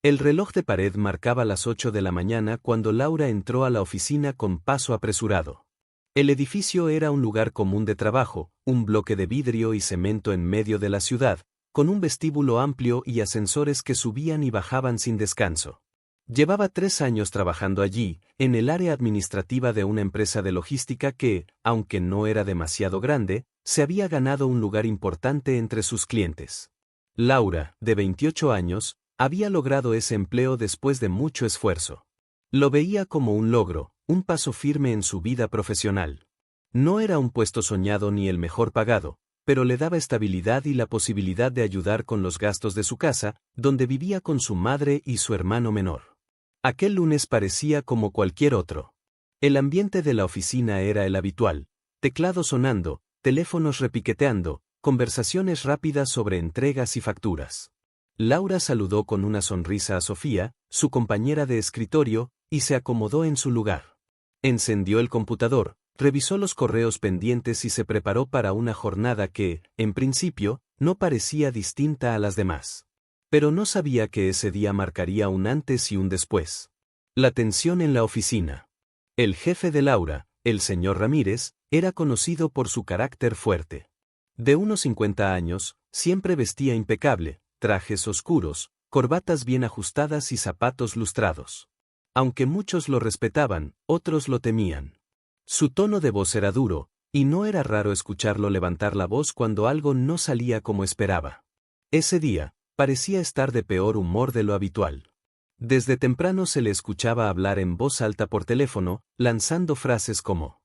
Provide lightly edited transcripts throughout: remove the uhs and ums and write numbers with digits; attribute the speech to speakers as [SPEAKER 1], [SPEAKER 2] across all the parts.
[SPEAKER 1] El reloj de pared marcaba las 8 de la mañana cuando Laura entró a la oficina con paso apresurado. El edificio era un lugar común de trabajo, un bloque de vidrio y cemento en medio de la ciudad, con un vestíbulo amplio y ascensores que subían y bajaban sin descanso. Llevaba 3 años trabajando allí, en el área administrativa de una empresa de logística que, aunque no era demasiado grande, se había ganado un lugar importante entre sus clientes. Laura, de 28 años, había logrado ese empleo después de mucho esfuerzo. Lo veía como un logro, un paso firme en su vida profesional. No era un puesto soñado ni el mejor pagado, pero le daba estabilidad y la posibilidad de ayudar con los gastos de su casa, donde vivía con su madre y su hermano menor. Aquel lunes parecía como cualquier otro. El ambiente de la oficina era el habitual: teclados sonando, teléfonos repiqueteando, conversaciones rápidas sobre entregas y facturas. Laura saludó con una sonrisa a Sofía, su compañera de escritorio, y se acomodó en su lugar. Encendió el computador, revisó los correos pendientes y se preparó para una jornada que, en principio, no parecía distinta a las demás. Pero no sabía que ese día marcaría un antes y un después. La tensión en la oficina. El jefe de Laura, el señor Ramírez, era conocido por su carácter fuerte. De unos 50 años, siempre vestía impecable, trajes oscuros, corbatas bien ajustadas y zapatos lustrados. Aunque muchos lo respetaban, otros lo temían. Su tono de voz era duro, y no era raro escucharlo levantar la voz cuando algo no salía como esperaba. Ese día, parecía estar de peor humor de lo habitual. Desde temprano se le escuchaba hablar en voz alta por teléfono, lanzando frases como: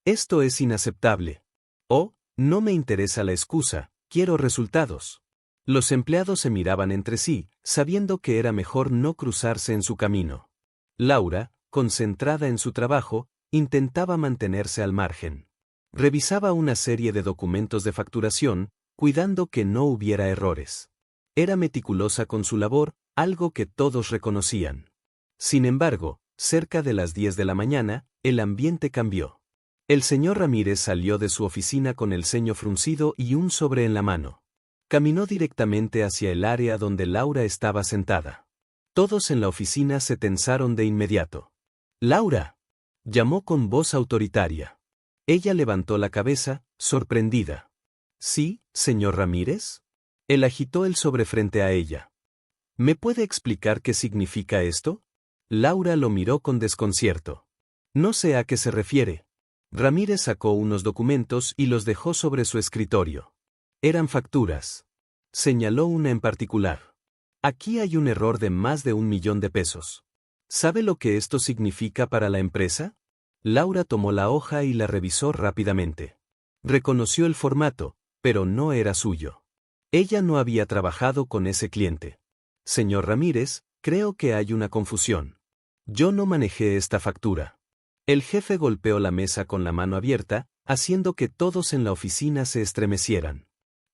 [SPEAKER 1] «Esto es inaceptable», o «No me interesa la excusa, quiero resultados». Los empleados se miraban entre sí, sabiendo que era mejor no cruzarse en su camino. Laura, concentrada en su trabajo, intentaba mantenerse al margen. Revisaba una serie de documentos de facturación, cuidando que no hubiera errores. Era meticulosa con su labor, algo que todos reconocían. Sin embargo, cerca de las 10 de la mañana, el ambiente cambió. El señor Ramírez salió de su oficina con el ceño fruncido y un sobre en la mano. Caminó directamente hacia el área donde Laura estaba sentada. Todos en la oficina se tensaron de inmediato. «¡Laura!», llamó con voz autoritaria. Ella levantó la cabeza, sorprendida. «¿Sí, señor Ramírez?». Él agitó el sobre frente a ella. «¿Me puede explicar qué significa esto?». Laura lo miró con desconcierto. «No sé a qué se refiere». Ramírez sacó unos documentos y los dejó sobre su escritorio. Eran facturas. Señaló una en particular. «Aquí hay un error de más de 1 millón de pesos. ¿Sabe lo que esto significa para la empresa?». Laura tomó la hoja y la revisó rápidamente. Reconoció el formato, pero no era suyo. Ella no había trabajado con ese cliente. «Señor Ramírez, creo que hay una confusión. Yo no manejé esta factura». El jefe golpeó la mesa con la mano abierta, haciendo que todos en la oficina se estremecieran.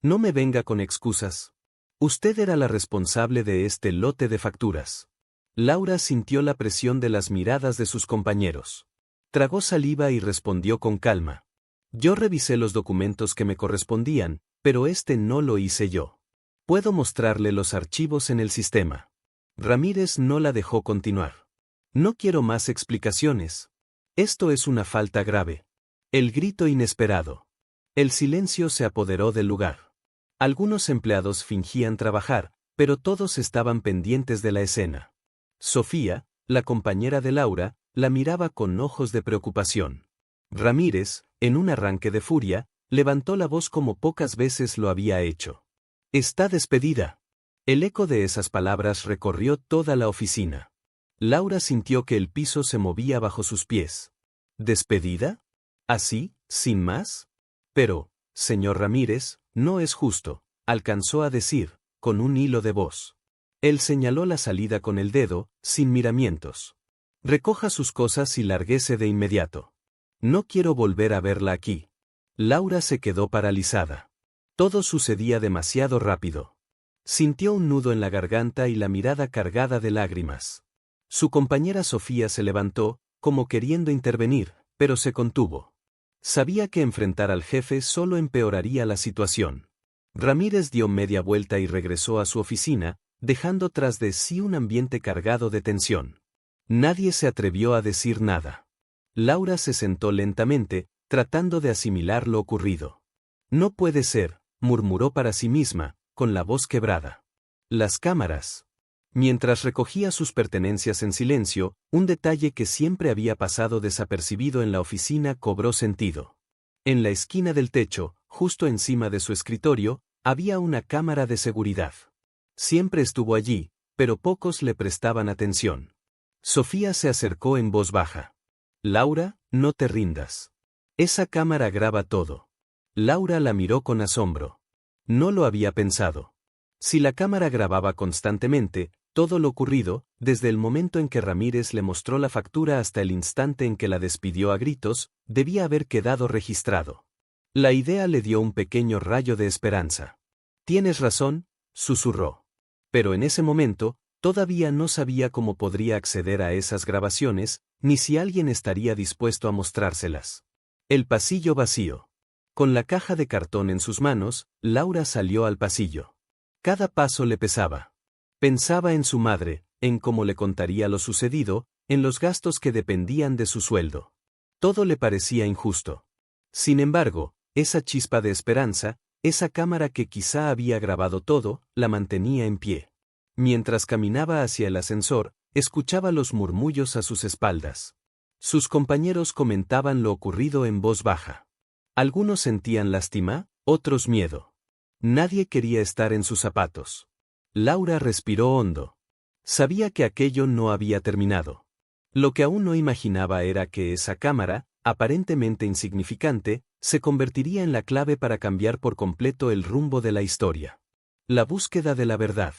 [SPEAKER 1] «No me venga con excusas. Usted era la responsable de este lote de facturas». Laura sintió la presión de las miradas de sus compañeros. Tragó saliva y respondió con calma: «Yo revisé los documentos que me correspondían, pero este no lo hice yo. Puedo mostrarle los archivos en el sistema». Ramírez no la dejó continuar. «No quiero más explicaciones. Esto es una falta grave». El grito inesperado. El silencio se apoderó del lugar. Algunos empleados fingían trabajar, pero todos estaban pendientes de la escena. Sofía, la compañera de Laura, la miraba con ojos de preocupación. Ramírez, en un arranque de furia, levantó la voz como pocas veces lo había hecho. «Está despedida». El eco de esas palabras recorrió toda la oficina. Laura sintió que el piso se movía bajo sus pies. ¿Despedida? ¿Así, sin más? Pero, señor Ramírez, no es justo, alcanzó a decir, con un hilo de voz. Él señaló la salida con el dedo, sin miramientos. «Recoja sus cosas y lárguese de inmediato. No quiero volver a verla aquí». Laura se quedó paralizada. Todo sucedía demasiado rápido. Sintió un nudo en la garganta y la mirada cargada de lágrimas. Su compañera Sofía se levantó, como queriendo intervenir, pero se contuvo. Sabía que enfrentar al jefe solo empeoraría la situación. Ramírez dio media vuelta y regresó a su oficina, dejando tras de sí un ambiente cargado de tensión. Nadie se atrevió a decir nada. Laura se sentó lentamente, tratando de asimilar lo ocurrido. No puede ser, murmuró para sí misma, con la voz quebrada. Las cámaras. Mientras recogía sus pertenencias en silencio, un detalle que siempre había pasado desapercibido en la oficina cobró sentido. En la esquina del techo, justo encima de su escritorio, había una cámara de seguridad. Siempre estuvo allí, pero pocos le prestaban atención. Sofía se acercó en voz baja. Laura, no te rindas. Esa cámara graba todo. Laura la miró con asombro. No lo había pensado. Si la cámara grababa constantemente, todo lo ocurrido, desde el momento en que Ramírez le mostró la factura hasta el instante en que la despidió a gritos, debía haber quedado registrado. La idea le dio un pequeño rayo de esperanza. Tienes razón, susurró. Pero en ese momento, todavía no sabía cómo podría acceder a esas grabaciones, ni si alguien estaría dispuesto a mostrárselas. El pasillo vacío. Con la caja de cartón en sus manos, Laura salió al pasillo. Cada paso le pesaba. Pensaba en su madre, en cómo le contaría lo sucedido, en los gastos que dependían de su sueldo. Todo le parecía injusto. Sin embargo, esa chispa de esperanza, esa cámara que quizá había grabado todo, la mantenía en pie. Mientras caminaba hacia el ascensor, escuchaba los murmullos a sus espaldas. Sus compañeros comentaban lo ocurrido en voz baja. Algunos sentían lástima, otros miedo. Nadie quería estar en sus zapatos. Laura respiró hondo. Sabía que aquello no había terminado. Lo que aún no imaginaba era que esa cámara, aparentemente insignificante, se convertiría en la clave para cambiar por completo el rumbo de la historia. La búsqueda de la verdad.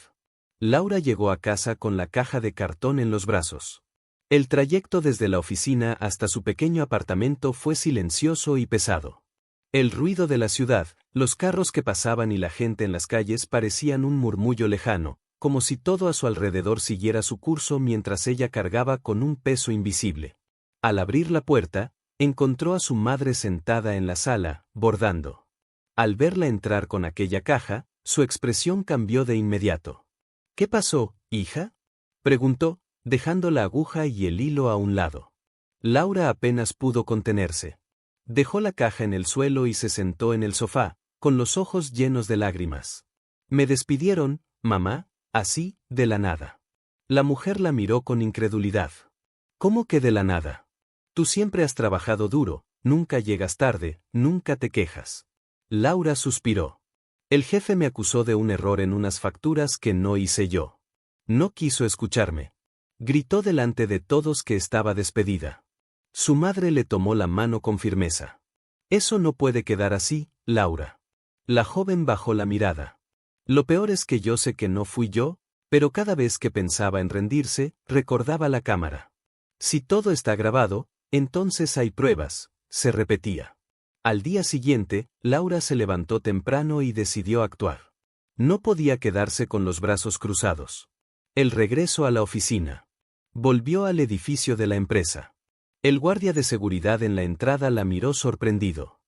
[SPEAKER 1] Laura llegó a casa con la caja de cartón en los brazos. El trayecto desde la oficina hasta su pequeño apartamento fue silencioso y pesado. El ruido de la ciudad, los carros que pasaban y la gente en las calles parecían un murmullo lejano, como si todo a su alrededor siguiera su curso mientras ella cargaba con un peso invisible. Al abrir la puerta, encontró a su madre sentada en la sala, bordando. Al verla entrar con aquella caja, su expresión cambió de inmediato. ¿Qué pasó, hija?, preguntó, dejando la aguja y el hilo a un lado. Laura apenas pudo contenerse. Dejó la caja en el suelo y se sentó en el sofá, con los ojos llenos de lágrimas. Me despidieron, mamá, así, de la nada. La mujer la miró con incredulidad. ¿Cómo que de la nada? Tú siempre has trabajado duro, nunca llegas tarde, nunca te quejas. Laura suspiró. El jefe me acusó de un error en unas facturas que no hice yo. No quiso escucharme. Gritó delante de todos que estaba despedida. Su madre le tomó la mano con firmeza. Eso no puede quedar así, Laura. La joven bajó la mirada. Lo peor es que yo sé que no fui yo, pero cada vez que pensaba en rendirse, recordaba la cámara. Si todo está grabado, entonces hay pruebas, se repetía. Al día siguiente, Laura se levantó temprano y decidió actuar. No podía quedarse con los brazos cruzados. El regreso a la oficina. Volvió al edificio de la empresa. El guardia de seguridad en la entrada la miró sorprendido.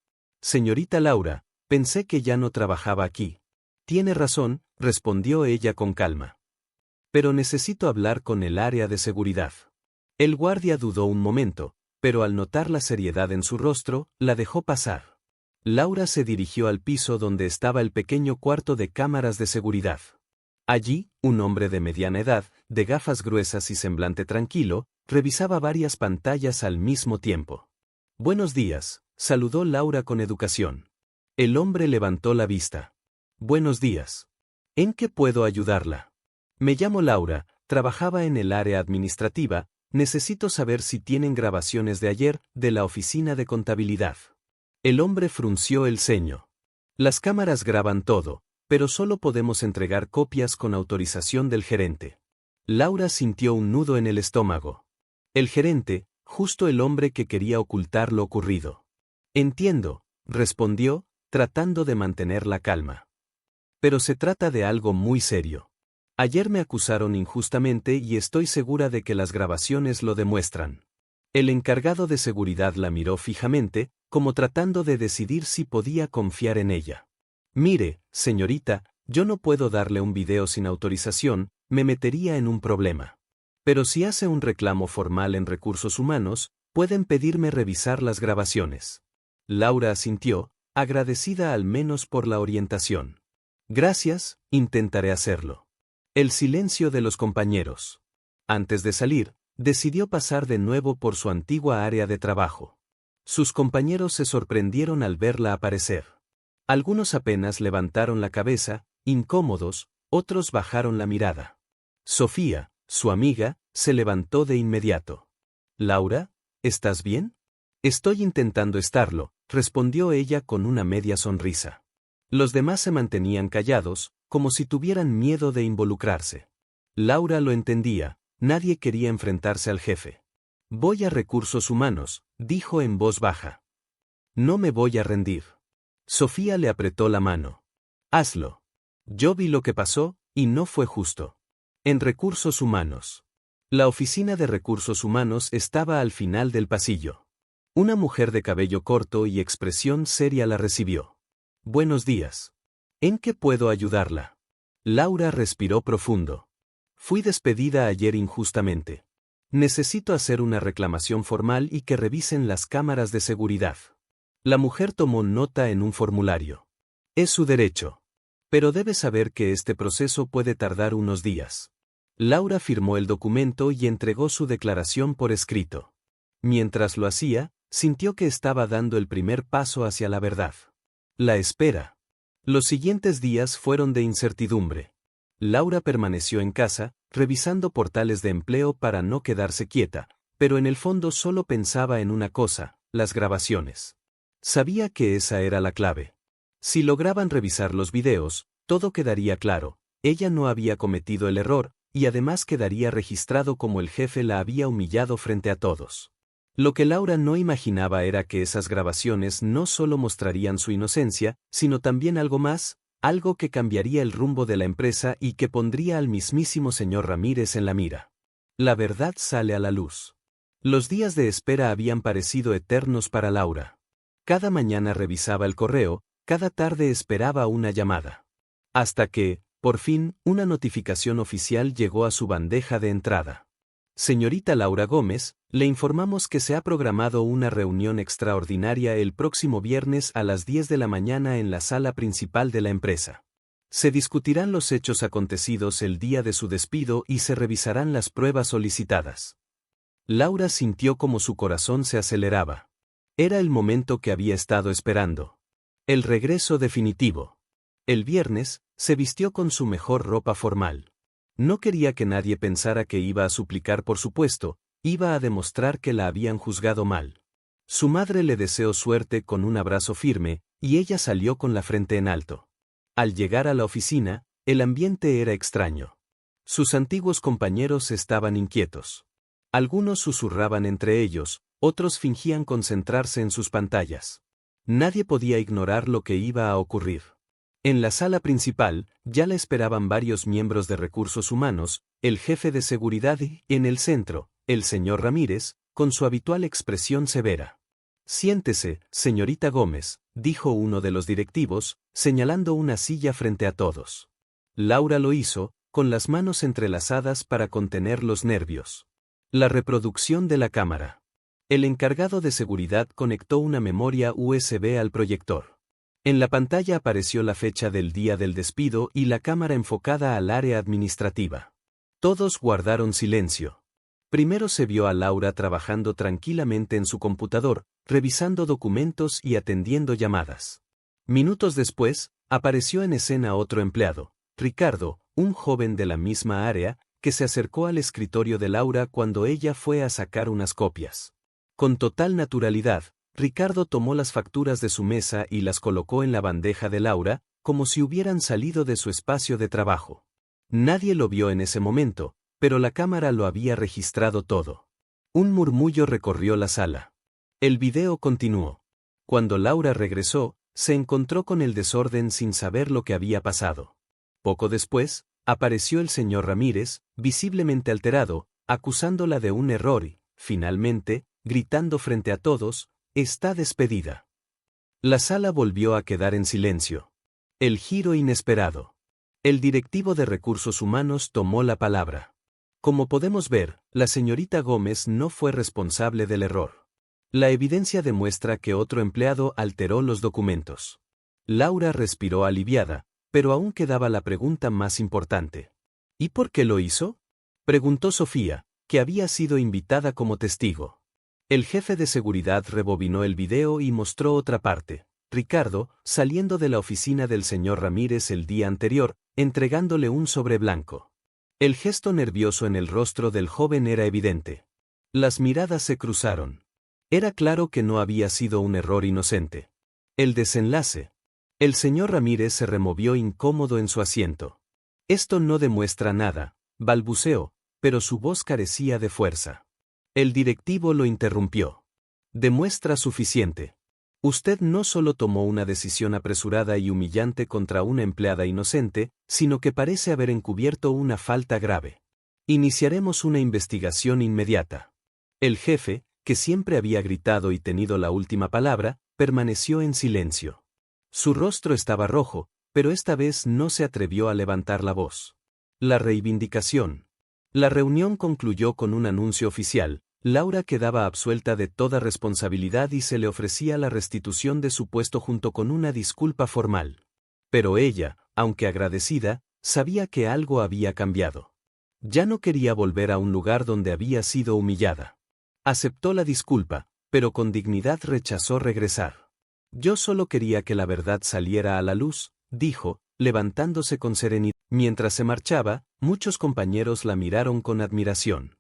[SPEAKER 1] Señorita Laura, pensé que ya no trabajaba aquí. Tiene razón, respondió ella con calma. Pero necesito hablar con el área de seguridad. El guardia dudó un momento, pero al notar la seriedad en su rostro, la dejó pasar. Laura se dirigió al piso donde estaba el pequeño cuarto de cámaras de seguridad. Allí, un hombre de mediana edad, de gafas gruesas y semblante tranquilo, revisaba varias pantallas al mismo tiempo. Buenos días, saludó Laura con educación. El hombre levantó la vista. Buenos días. ¿En qué puedo ayudarla? Me llamo Laura, trabajaba en el área administrativa, necesito saber si tienen grabaciones de ayer, de la oficina de contabilidad. El hombre frunció el ceño. Las cámaras graban todo, pero solo podemos entregar copias con autorización del gerente. Laura sintió un nudo en el estómago. El gerente, justo el hombre que quería ocultar lo ocurrido. Entiendo, respondió, tratando de mantener la calma. Pero se trata de algo muy serio. Ayer me acusaron injustamente y estoy segura de que las grabaciones lo demuestran. El encargado de seguridad la miró fijamente, como tratando de decidir si podía confiar en ella. Mire, señorita, Yo no puedo darle un video sin autorización, me metería en un problema. Pero si hace un reclamo formal en recursos humanos, pueden pedirme revisar las grabaciones. Laura asintió, agradecida al menos por la orientación. Gracias, intentaré hacerlo. El silencio de los compañeros. Antes de salir, decidió pasar de nuevo por su antigua área de trabajo. Sus compañeros se sorprendieron al verla aparecer. Algunos apenas levantaron la cabeza, incómodos, otros bajaron la mirada. Sofía, su amiga, se levantó de inmediato. «Laura, ¿estás bien?» «Estoy intentando estarlo», respondió ella con una media sonrisa. Los demás se mantenían callados, como si tuvieran miedo de involucrarse. Laura lo entendía, nadie quería enfrentarse al jefe. «Voy a recursos humanos», dijo en voz baja. «No me voy a rendir». Sofía le apretó la mano. «Hazlo. Yo vi lo que pasó, y no fue justo». En recursos humanos. La oficina de recursos humanos estaba al final del pasillo. Una mujer de cabello corto y expresión seria la recibió. «Buenos días. ¿En qué puedo ayudarla?» Laura respiró profundo. «Fui despedida ayer injustamente. Necesito hacer una reclamación formal y que revisen las cámaras de seguridad». La mujer tomó nota en un formulario. «Es su derecho. Pero debe saber que este proceso puede tardar unos días». Laura firmó el documento y entregó su declaración por escrito. Mientras lo hacía, sintió que estaba dando el primer paso hacia la verdad. La espera. Los siguientes días fueron de incertidumbre. Laura permaneció en casa, revisando portales de empleo para no quedarse quieta, pero en el fondo solo pensaba en una cosa, las grabaciones. Sabía que esa era la clave. Si lograban revisar los videos, todo quedaría claro, ella no había cometido el error, y además quedaría registrado como el jefe la había humillado frente a todos. Lo que Laura no imaginaba era que esas grabaciones no solo mostrarían su inocencia, sino también algo más, algo que cambiaría el rumbo de la empresa y que pondría al mismísimo señor Ramírez en la mira. La verdad sale a la luz. Los días de espera habían parecido eternos para Laura. Cada mañana revisaba el correo, cada tarde esperaba una llamada. Hasta que, por fin, una notificación oficial llegó a su bandeja de entrada. «Señorita Laura Gómez, le informamos que se ha programado una reunión extraordinaria el próximo viernes a las 10 de la mañana en la sala principal de la empresa. Se discutirán los hechos acontecidos el día de su despido y se revisarán las pruebas solicitadas». Laura sintió como su corazón se aceleraba. Era el momento que había estado esperando. El regreso definitivo. El viernes, se vistió con su mejor ropa formal. No quería que nadie pensara que iba a suplicar por su puesto, iba a demostrar que la habían juzgado mal. Su madre le deseó suerte con un abrazo firme, y ella salió con la frente en alto. Al llegar a la oficina, el ambiente era extraño. Sus antiguos compañeros estaban inquietos. Algunos susurraban entre ellos, otros fingían concentrarse en sus pantallas. Nadie podía ignorar lo que iba a ocurrir. En la sala principal, ya la esperaban varios miembros de recursos humanos, el jefe de seguridad y, en el centro, el señor Ramírez, con su habitual expresión severa. «Siéntese, señorita Gómez», dijo uno de los directivos, señalando una silla frente a todos. Laura lo hizo, con las manos entrelazadas para contener los nervios. La reproducción de la cámara. El encargado de seguridad conectó una memoria USB al proyector. En la pantalla apareció la fecha del día del despido y la cámara enfocada al área administrativa. Todos guardaron silencio. Primero se vio a Laura trabajando tranquilamente en su computador, revisando documentos y atendiendo llamadas. Minutos después, apareció en escena otro empleado, Ricardo, un joven de la misma área, que se acercó al escritorio de Laura cuando ella fue a sacar unas copias. Con total naturalidad, Ricardo tomó las facturas de su mesa y las colocó en la bandeja de Laura, como si hubieran salido de su espacio de trabajo. Nadie lo vio en ese momento, pero la cámara lo había registrado todo. Un murmullo recorrió la sala. El video continuó. Cuando Laura regresó, se encontró con el desorden sin saber lo que había pasado. Poco después, apareció el señor Ramírez, visiblemente alterado, acusándola de un error y, finalmente, gritando frente a todos, «Está despedida». La sala volvió a quedar en silencio. El giro inesperado. El directivo de Recursos Humanos tomó la palabra. Como podemos ver, la señorita Gómez no fue responsable del error. La evidencia demuestra que otro empleado alteró los documentos. Laura respiró aliviada, pero aún quedaba la pregunta más importante. ¿Y por qué lo hizo? Preguntó Sofía, que había sido invitada como testigo. El jefe de seguridad rebobinó el video y mostró otra parte. Ricardo, saliendo de la oficina del señor Ramírez el día anterior, entregándole un sobre blanco. El gesto nervioso en el rostro del joven era evidente. Las miradas se cruzaron. Era claro que no había sido un error inocente. El desenlace. El señor Ramírez se removió incómodo en su asiento. Esto no demuestra nada, balbuceó, pero su voz carecía de fuerza. El directivo lo interrumpió. Demuestra suficiente. Usted no solo tomó una decisión apresurada y humillante contra una empleada inocente, sino que parece haber encubierto una falta grave. Iniciaremos una investigación inmediata. El jefe, que siempre había gritado y tenido la última palabra, permaneció en silencio. Su rostro estaba rojo, pero esta vez no se atrevió a levantar la voz. La reivindicación. La reunión concluyó con un anuncio oficial. Laura quedaba absuelta de toda responsabilidad y se le ofrecía la restitución de su puesto junto con una disculpa formal. Pero ella, aunque agradecida, sabía que algo había cambiado. Ya no quería volver a un lugar donde había sido humillada. Aceptó la disculpa, pero con dignidad rechazó regresar. Yo solo quería que la verdad saliera a la luz, dijo, levantándose con serenidad. Mientras se marchaba, muchos compañeros la miraron con admiración.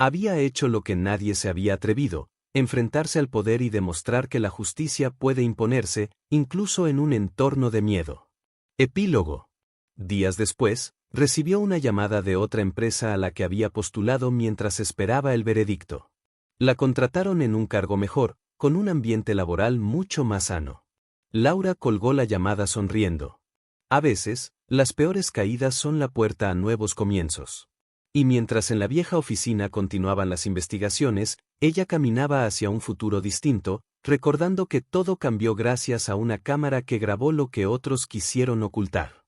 [SPEAKER 1] Había hecho lo que nadie se había atrevido, enfrentarse al poder y demostrar que la justicia puede imponerse, incluso en un entorno de miedo. Epílogo. Días después, recibió una llamada de otra empresa a la que había postulado mientras esperaba el veredicto. La contrataron en un cargo mejor, con un ambiente laboral mucho más sano. Laura colgó la llamada sonriendo. A veces, las peores caídas son la puerta a nuevos comienzos. Y mientras en la vieja oficina continuaban las investigaciones, ella caminaba hacia un futuro distinto, recordando que todo cambió gracias a una cámara que grabó lo que otros quisieron ocultar.